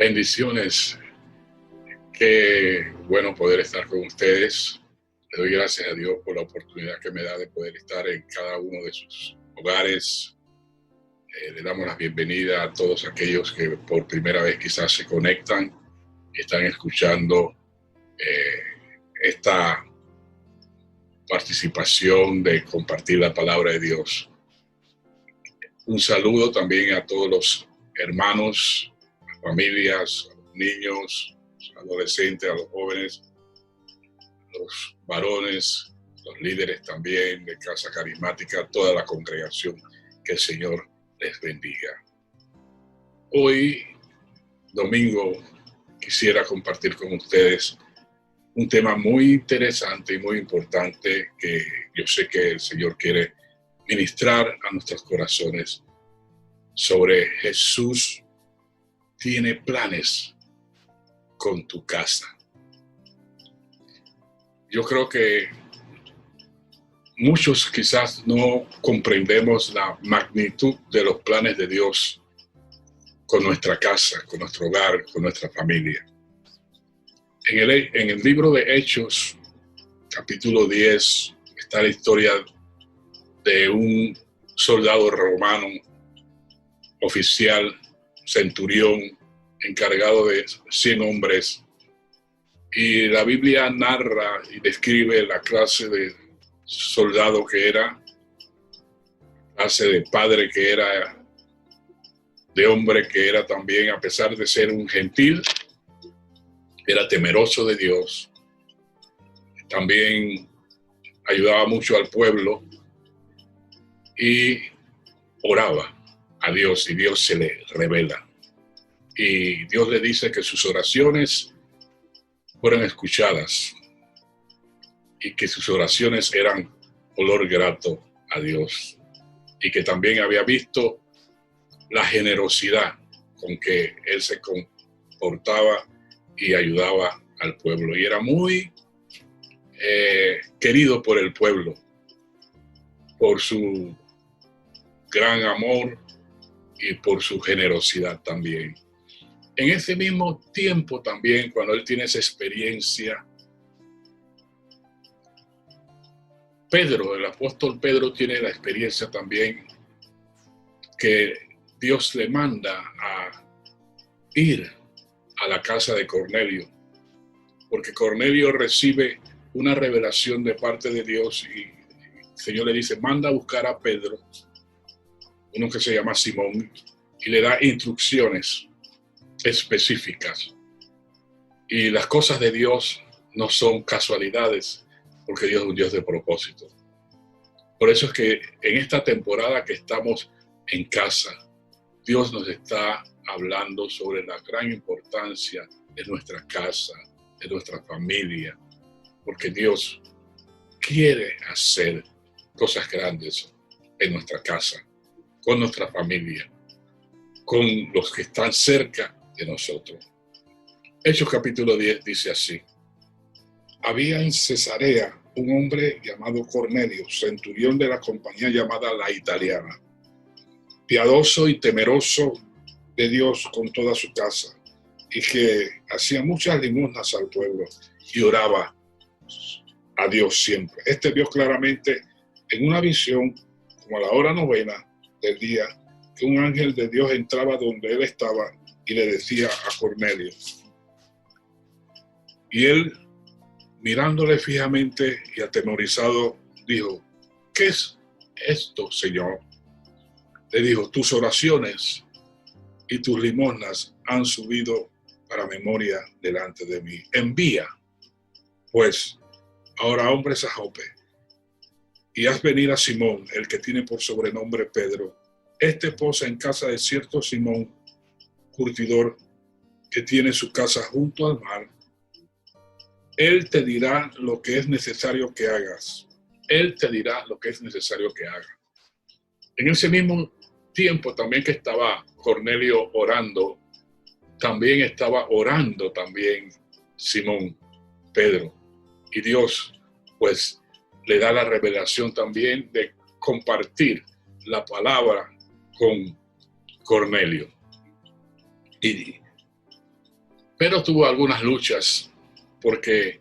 Bendiciones. Qué bueno poder estar con ustedes. Le doy gracias a Dios por la oportunidad que me da de poder estar en cada uno de sus hogares. Le damos la bienvenida a todos aquellos que por primera vez quizás se conectan y están escuchando esta participación de compartir la palabra de Dios. Un saludo también a todos los hermanos, familias, a los niños, a los adolescentes, a los jóvenes, a los varones, los líderes también de Casa Carismática, toda la congregación. Que el Señor les bendiga. Hoy, domingo, quisiera compartir con ustedes un tema muy interesante y muy importante que yo sé que el Señor quiere ministrar a nuestros corazones sobre Jesús tiene planes con tu casa. Yo creo que muchos quizás no comprendemos la magnitud de los planes de Dios con nuestra casa, con nuestro hogar, con nuestra familia. En el libro de Hechos, capítulo 10, está la historia de un soldado romano, oficial, centurión, encargado de 100 hombres. Y la Biblia narra y describe la clase de soldado que era, clase de padre que era, de hombre que era también, a pesar de ser un gentil, era temeroso de Dios. También ayudaba mucho al pueblo y oraba a Dios y Dios se le revela. Y Dios le dice que sus oraciones fueron escuchadas y que sus oraciones eran olor grato a Dios y que también había visto la generosidad con que él se comportaba y ayudaba al pueblo y era muy querido por el pueblo por su gran amor y por su generosidad también. En ese mismo tiempo también, cuando él tiene esa experiencia, Pedro, el apóstol Pedro, tiene la experiencia también que Dios le manda a ir a la casa de Cornelio, porque Cornelio recibe una revelación de parte de Dios y el Señor le dice, manda a buscar a Pedro, uno que se llama Simón, y le da instrucciones específicas. Y las cosas de Dios no son casualidades, porque Dios es un Dios de propósito. Por eso es que en esta temporada que estamos en casa, Dios nos está hablando sobre la gran importancia de nuestra casa, de nuestra familia, porque Dios quiere hacer cosas grandes en nuestra casa, con nuestra familia, con los que están cerca de nosotros. Hechos capítulo 10 dice así: había en Cesarea un hombre llamado Cornelio, centurión de la compañía llamada La Italiana, piadoso y temeroso de Dios con toda su casa, y que hacía muchas limosnas al pueblo y oraba a Dios siempre. Este vio claramente en una visión, como a la hora 9 del día, que un ángel de Dios entraba donde él estaba y le decía a Cornelio. Y él, mirándole fijamente y atemorizado, dijo, ¿qué es esto, Señor? Le dijo, tus oraciones y tus limosnas han subido para memoria delante de mí. Envía, pues, ahora hombres a Jope, y haz venir a Simón, el que tiene por sobrenombre Pedro. Este posa en casa de cierto Simón, curtidor, que tiene su casa junto al mar. Él te dirá lo que es necesario que hagas. Él te dirá lo que es necesario que hagas. En ese mismo tiempo también que estaba Cornelio orando, también estaba orando también Simón, Pedro. Y Dios, pues, le da la revelación también de compartir la palabra con Cornelio. Y pero tuvo algunas luchas porque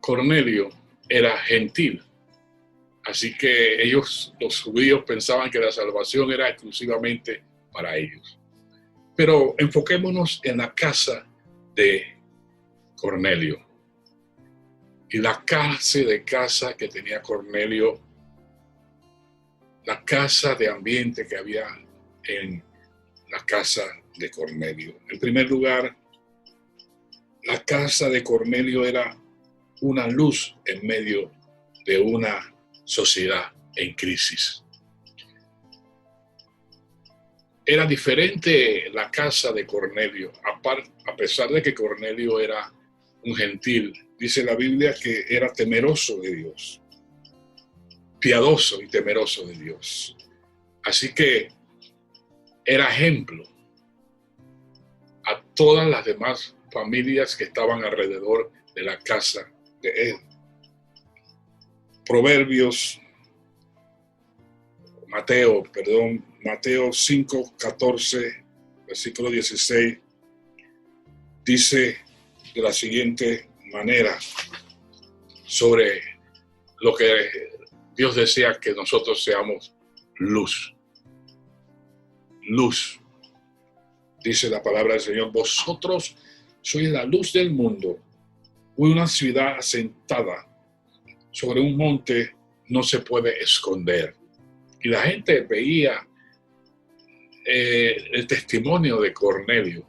Cornelio era gentil. Así que ellos, los judíos, pensaban que la salvación era exclusivamente para ellos. Pero enfoquémonos en la casa de Cornelio. Y la clase de casa que tenía Cornelio, la casa de ambiente que había en la casa de Cornelio. En primer lugar, la casa de Cornelio era una luz en medio de una sociedad en crisis. Era diferente la casa de Cornelio, a pesar de que Cornelio era un gentil. Dice la Biblia que era temeroso de Dios, piadoso y temeroso de Dios. Así que era ejemplo a todas las demás familias que estaban alrededor de la casa de él. Mateo 5, 14, versículo 16, dice de la siguiente manera sobre lo que Dios desea que nosotros seamos: luz. Luz. Dice la palabra del Señor: vosotros sois la luz del mundo. Una ciudad asentada sobre un monte no se puede esconder. Y la gente veía el testimonio de Cornelio.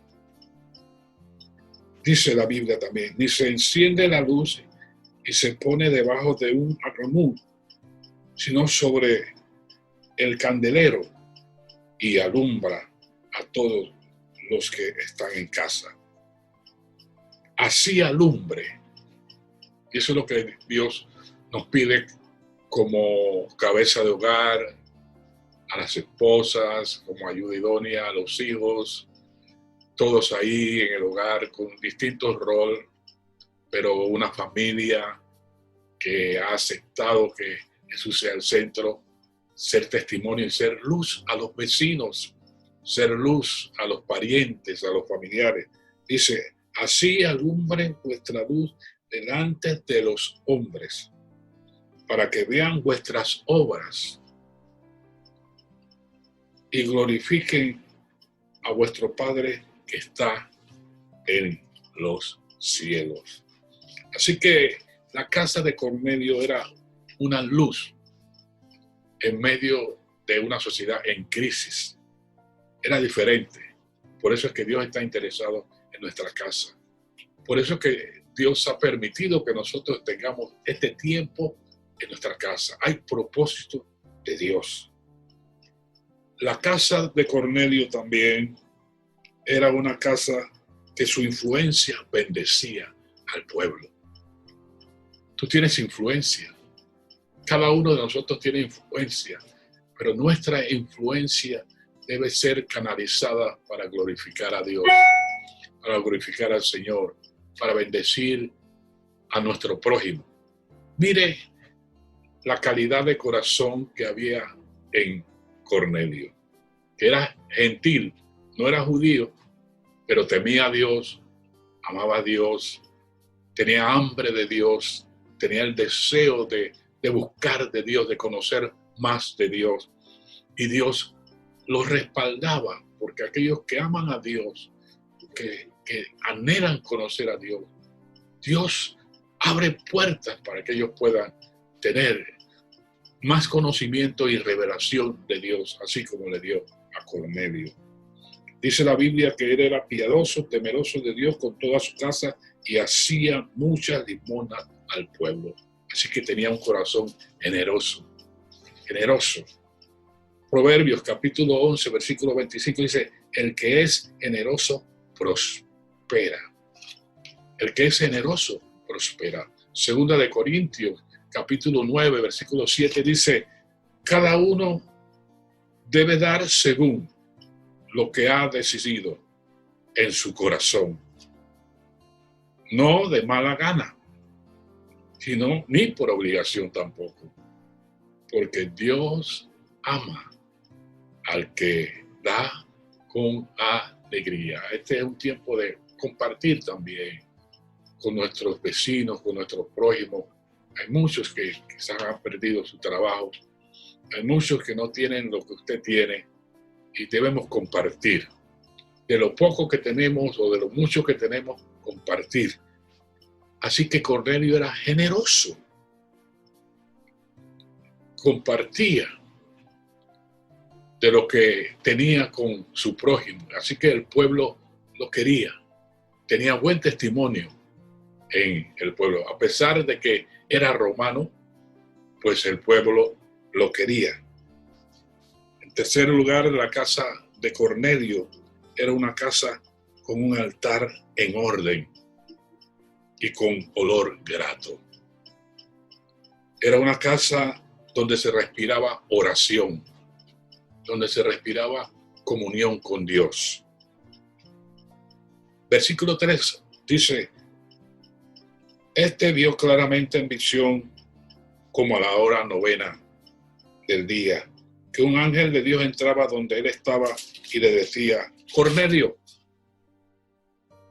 Dice la Biblia también, dice: enciende la luz y se pone debajo de un almud, sino sobre el candelero, y alumbra a todos los que están en casa. Así alumbre. Y eso es lo que Dios nos pide como cabeza de hogar, a las esposas, como ayuda idónea, a los hijos, todos ahí en el hogar con distintos roles, pero una familia que ha aceptado que Jesús sea el centro, ser testimonio y ser luz a los vecinos, ser luz a los parientes, a los familiares. Dice: así alumbre vuestra luz delante de los hombres, para que vean vuestras obras y glorifiquen a vuestro Padre que está en los cielos. Así que la casa de Cornelio era una luz en medio de una sociedad en crisis. Era diferente. Por eso es que Dios está interesado en nuestra casa. Por eso es que Dios ha permitido que nosotros tengamos este tiempo en nuestra casa. Hay propósito de Dios. La casa de Cornelio también era una casa que su influencia bendecía al pueblo. Tú tienes influencia. Cada uno de nosotros tiene influencia, pero nuestra influencia debe ser canalizada para glorificar a Dios, para glorificar al Señor, para bendecir a nuestro prójimo. Mire la calidad de corazón que había en Cornelio, que era gentil, no era judío, pero temía a Dios, amaba a Dios, tenía hambre de Dios, tenía el deseo de buscar de Dios, de conocer más de Dios. Y Dios lo respaldaba, porque aquellos que aman a Dios, que anhelan conocer a Dios, Dios abre puertas para que ellos puedan tener más conocimiento y revelación de Dios, así como le dio a Cornelio. Dice la Biblia que él era piadoso, temeroso de Dios con toda su casa y hacía muchas limosnas al pueblo. Así que tenía un corazón generoso. Proverbios capítulo 11, versículo 25 dice: el que es generoso prospera. El que es generoso prospera. Segunda de Corintios capítulo 9, versículo 7 dice: cada uno debe dar según lo que ha decidido en su corazón, no de mala gana, sino ni por obligación tampoco, porque Dios ama al que da con alegría. Este es un tiempo de compartir también con nuestros vecinos, con nuestros prójimos. Hay muchos que quizás han perdido su trabajo. Hay muchos que no tienen lo que usted tiene y debemos compartir. De lo poco que tenemos o de lo mucho que tenemos, compartir. Así que Cornelio era generoso. Compartía de lo que tenía con su prójimo. Así que el pueblo lo quería. Tenía buen testimonio en el pueblo. A pesar de que era romano, pues el pueblo lo quería. En tercer lugar, la casa de Cornelio era una casa con un altar en orden y con olor grato. Era una casa donde se respiraba oración, donde se respiraba comunión con Dios. Versículo 3 dice: este vio claramente en visión, como a la hora 9 del día, que un ángel de Dios entraba donde él estaba y le decía: Cornelio.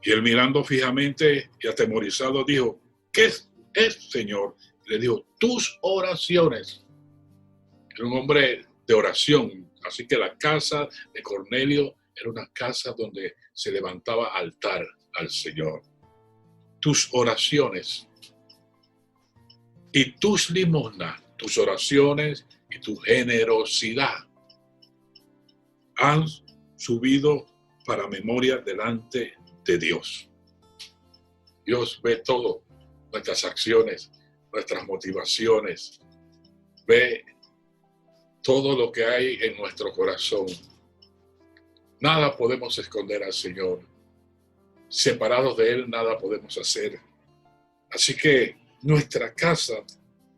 Y él, mirando fijamente y atemorizado, dijo: ¿qué es, Señor? Y le dijo: tus oraciones. Era un hombre de oración, así que la casa de Cornelio era una casa donde se levantaba altar al Señor. Tus oraciones y tus limosnas, tus oraciones y tu generosidad han subido para memoria delante de Dios. Dios ve todo, nuestras acciones, nuestras motivaciones, ve todo lo que hay en nuestro corazón. Nada podemos esconder al Señor. Separados de Él, nada podemos hacer. Así que nuestra casa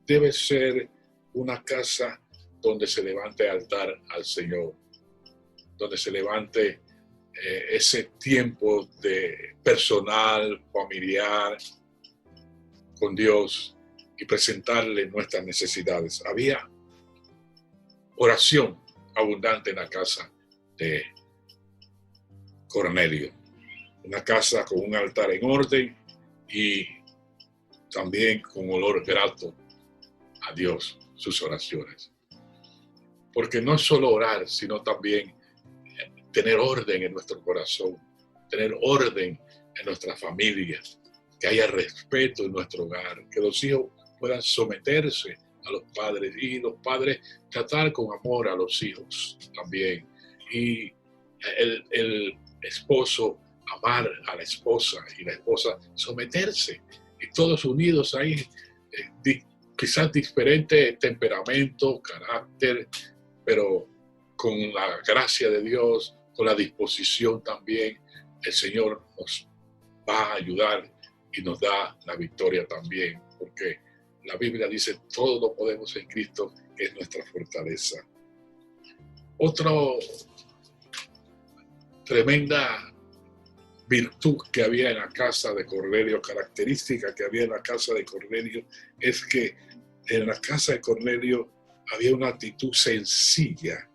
debe ser una casa donde se levante altar al Señor, donde se levante ese tiempo de personal, familiar, con Dios y presentarle nuestras necesidades. Había oración abundante en la casa de Cornelio. Una casa con un altar en orden y también con olor grato a Dios, sus oraciones. Porque no es solo orar, sino también tener orden en nuestro corazón, tener orden en nuestra familia, que haya respeto en nuestro hogar, que los hijos puedan someterse a los padres y los padres tratar con amor a los hijos también. Y el esposo amar a la esposa y la esposa someterse. Y todos unidos ahí, quizás diferente temperamento, carácter, pero con la gracia de Dios, con la disposición también, el Señor nos va a ayudar y nos da la victoria también, porque la Biblia dice: todo lo podemos en Cristo, que es nuestra fortaleza. Otra tremenda virtud que había en la casa de Cornelio, característica que había en la casa de Cornelio, es que en la casa de Cornelio había una actitud sencilla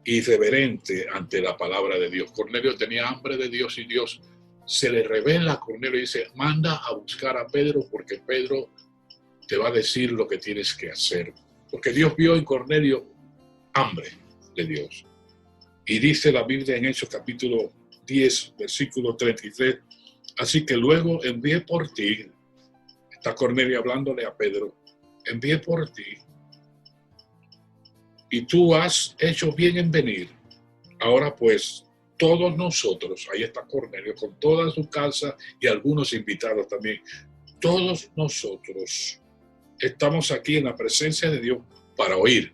y reverente ante la palabra de Dios. Cornelio tenía hambre de Dios y Dios se le revela a Cornelio y dice: manda a buscar a Pedro, porque Pedro te va a decir lo que tienes que hacer. Porque Dios vio en Cornelio hambre de Dios. Y dice la Biblia en Hechos capítulo 10, versículo 33, así que luego envié por ti, está Cornelio hablándole a Pedro, envié por ti, y tú has hecho bien en venir. Ahora pues, todos nosotros, ahí está Cornelio, con toda su casa y algunos invitados también, todos nosotros estamos aquí en la presencia de Dios para oír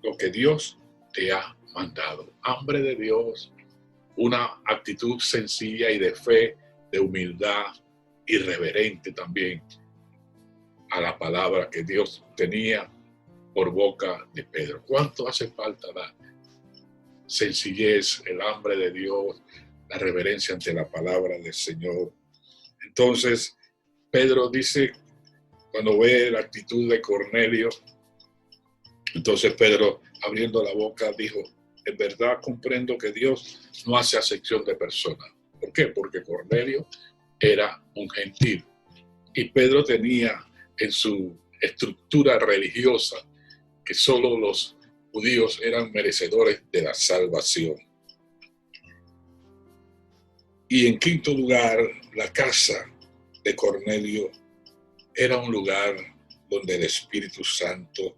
lo que Dios te ha mandado. Hambre de Dios, una actitud sencilla y de fe, de humildad, irreverente también a la palabra que Dios tenía por boca de Pedro. ¿Cuánto hace falta la sencillez, el hambre de Dios, la reverencia ante la palabra del Señor? Entonces, Pedro dice, cuando ve la actitud de Cornelio, entonces Pedro, abriendo la boca, dijo: en verdad comprendo que Dios no hace acepción de personas. ¿Por qué? Porque Cornelio era un gentil y Pedro tenía en su estructura religiosa que solo los judíos eran merecedores de la salvación. Y en quinto lugar, la casa de Cornelio era un lugar donde el Espíritu Santo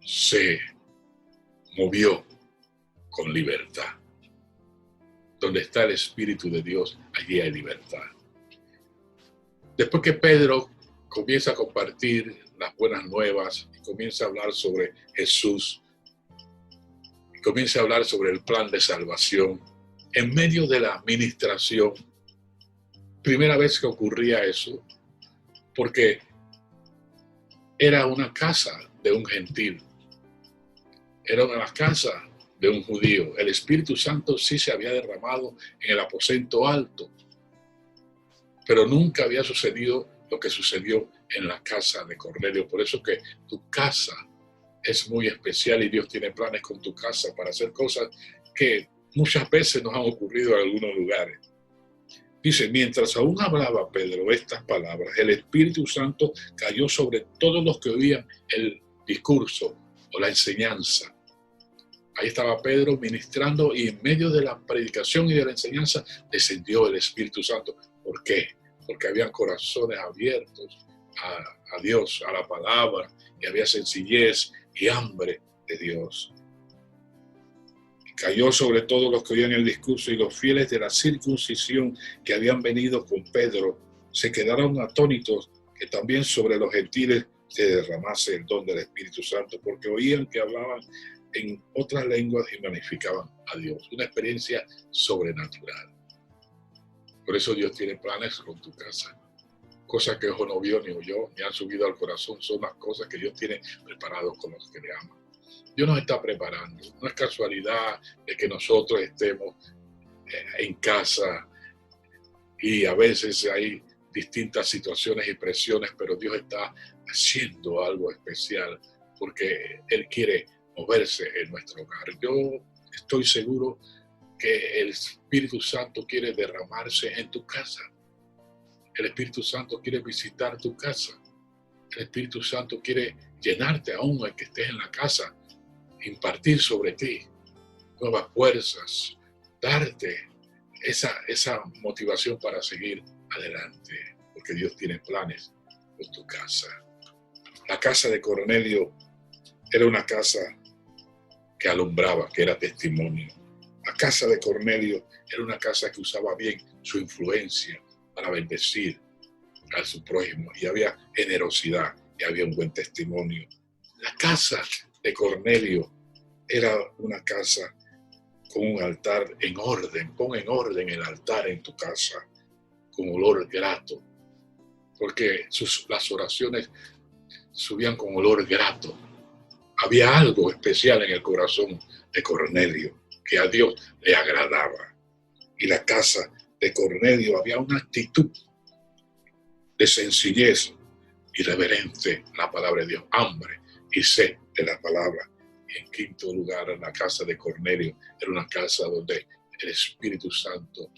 se movió con libertad. Donde está el Espíritu de Dios, allí hay libertad. Después que Pedro comienza a compartir las buenas nuevas y comienza a hablar sobre Jesús, y comienza a hablar sobre el plan de salvación, en medio de la administración, primera vez que ocurría eso, porque era una casa de un gentil, era una casa de un judío. El Espíritu Santo sí se había derramado en el aposento alto, pero nunca había sucedido lo que sucedió en la casa de Cornelio. Por eso que tu casa es muy especial y Dios tiene planes con tu casa para hacer cosas que muchas veces nos han ocurrido en algunos lugares. Dice, mientras aún hablaba Pedro estas palabras, el Espíritu Santo cayó sobre todos los que oían el discurso o la enseñanza. Ahí estaba Pedro ministrando y en medio de la predicación y de la enseñanza descendió el Espíritu Santo. ¿Por qué? Porque habían corazones abiertos a Dios, a la palabra, y había sencillez y hambre de Dios. Cayó sobre todos los que oían el discurso y los fieles de la circuncisión que habían venido con Pedro se quedaron atónitos que también sobre los gentiles se derramase el don del Espíritu Santo, porque oían que hablaban en otras lenguas y magnificaban a Dios. Una experiencia sobrenatural. Por eso Dios tiene planes con tu casa. Cosas que ojo no vio ni oyó, ni han subido al corazón, son las cosas que Dios tiene preparados con los que le aman. Dios nos está preparando. No es casualidad de que nosotros estemos en casa y a veces hay distintas situaciones y presiones, pero Dios está haciendo algo especial porque Él quiere moverse en nuestro hogar. Yo estoy seguro que el Espíritu Santo quiere derramarse en tu casa. El Espíritu Santo quiere visitar tu casa. El Espíritu Santo quiere llenarte aún al que estés en la casa, impartir sobre ti nuevas fuerzas, darte esa motivación para seguir adelante, porque Dios tiene planes con tu casa. La casa de Cornelio era una casa que alumbraba, que era testimonio. La casa de Cornelio era una casa que usaba bien su influencia para bendecir a su prójimo, y había generosidad y había un buen testimonio. La casa de Cornelio era una casa con un altar en orden. Pon en orden el altar en tu casa con olor grato, porque las oraciones subían con olor grato. Había algo especial en el corazón de Cornelio que a Dios le agradaba. Y la casa de Cornelio había una actitud de sencillez irreverente a la palabra de Dios, hambre y sed de la palabra. Y en quinto lugar, la casa de Cornelio era una casa donde el Espíritu Santo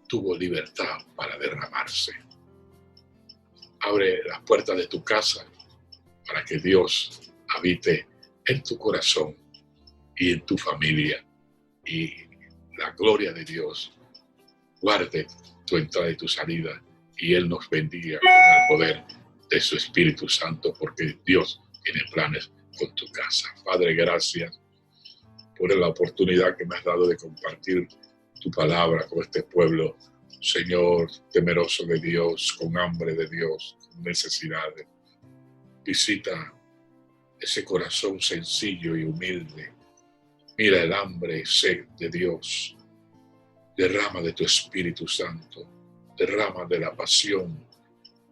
tuvo libertad para derramarse. Abre las puertas de tu casa para que Dios habite en tu corazón y en tu familia, y la gloria de Dios guarde tu entrada y tu salida, y Él nos bendiga con el poder de su Espíritu Santo, porque Dios tiene planes con tu casa. Padre, gracias por la oportunidad que me has dado de compartir tu palabra con este pueblo, Señor, temeroso de Dios, con hambre de Dios, con necesidades. Visita ese corazón sencillo y humilde. Mira el hambre y sed de Dios. Derrama de tu Espíritu Santo. Derrama de la pasión.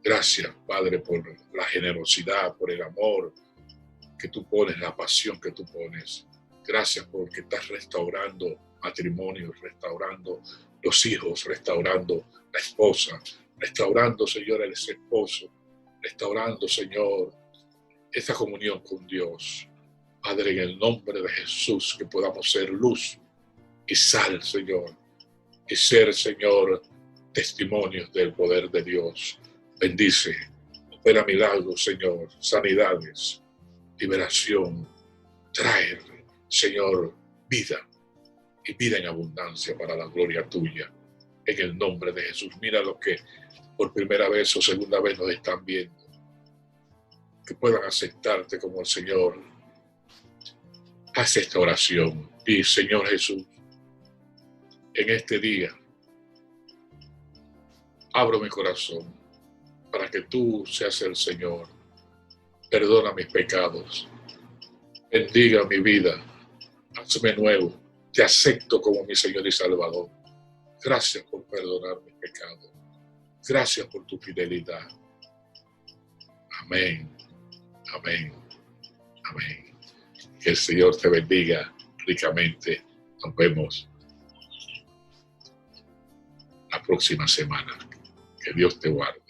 Gracias, Padre, por la generosidad, por el amor que tú pones, la pasión que tú pones. Gracias porque estás restaurando matrimonios, restaurando los hijos, restaurando la esposa, restaurando, Señor, el esposo, restaurando, Señor, esta comunión con Dios. Padre, en el nombre de Jesús, que podamos ser luz y sal, Señor, y ser, Señor, testimonios del poder de Dios. Bendice, opera milagros, Señor, sanidades, liberación, traer, Señor, vida y vida en abundancia para la gloria tuya. En el nombre de Jesús, mira los que por primera vez o segunda vez nos están viendo, que puedan aceptarte como el Señor. Haz esta oración y Señor Jesús, en este día, abro mi corazón para que tú seas el Señor. Perdona mis pecados, bendiga mi vida, hazme nuevo, te acepto como mi Señor y Salvador. Gracias por perdonar mis pecados. Gracias por tu fidelidad. Amén, amén, amén. Que el Señor te bendiga ricamente. Nos vemos la próxima semana. Que Dios te guarde.